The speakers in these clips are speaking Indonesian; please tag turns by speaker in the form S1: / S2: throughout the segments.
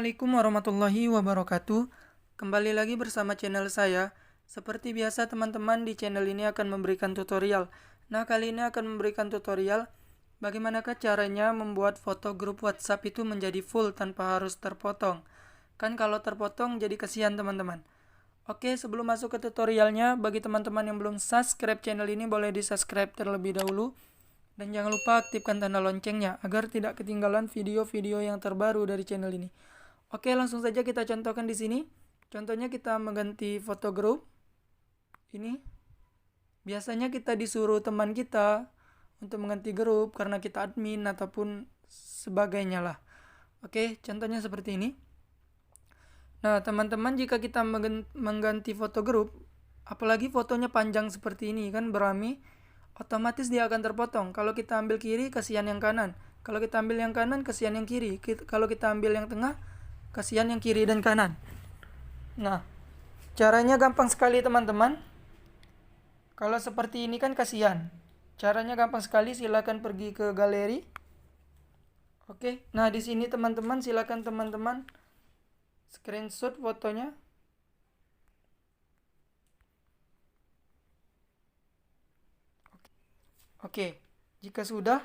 S1: Assalamualaikum warahmatullahi wabarakatuh. Kembali lagi bersama channel saya. Seperti biasa teman-teman, di channel ini akan memberikan tutorial. Nah, kali ini akan memberikan tutorial bagaimanakah caranya membuat foto grup WhatsApp itu menjadi full tanpa harus terpotong. Kan kalau terpotong jadi kasihan teman-teman. Oke, sebelum masuk ke tutorialnya, bagi teman-teman yang belum subscribe channel ini boleh di-subscribe terlebih dahulu. Dan jangan lupa aktifkan tanda loncengnya agar tidak ketinggalan video-video yang terbaru dari channel ini. Oke, langsung saja kita contohkan di sini. Contohnya kita mengganti foto grup. Ini. Biasanya kita disuruh teman kita untuk mengganti grup karena kita admin ataupun sebagainya lah. Oke, contohnya seperti ini. Nah, teman-teman, jika kita mengganti foto grup, apalagi fotonya panjang seperti ini kan beramai, otomatis dia akan terpotong. Kalau kita ambil kiri, kasihan yang kanan. Kalau kita ambil yang kanan, kasihan yang kiri. Kalau kita ambil yang tengah, kasihan yang kiri dan kanan. Nah, caranya gampang sekali teman-teman. Kalau seperti ini kan kasihan. Caranya gampang sekali, silakan pergi ke galeri. Oke, nah di sini teman-teman, silakan teman-teman screenshot fotonya. Oke, jika sudah,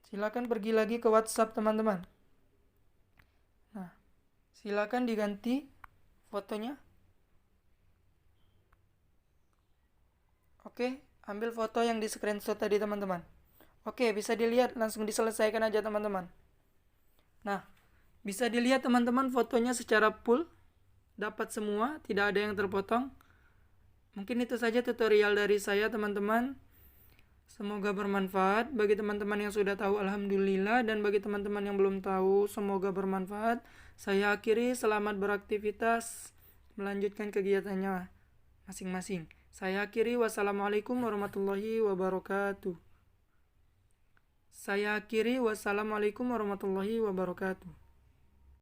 S1: silakan pergi lagi ke WhatsApp teman-teman. Nah, silakan diganti fotonya. Oke, ambil foto yang di screenshot tadi teman-teman. Oke, bisa dilihat, langsung diselesaikan aja teman-teman. Nah, bisa dilihat teman-teman fotonya secara full, dapat semua, tidak ada yang terpotong. Mungkin itu saja tutorial dari saya teman-teman. Semoga bermanfaat. Bagi teman-teman yang sudah tahu, alhamdulillah. Dan bagi teman-teman yang belum tahu, semoga bermanfaat. Saya akhiri, selamat beraktivitas, melanjutkan kegiatannya masing-masing. Saya akhiri, wassalamualaikum warahmatullahi wabarakatuh.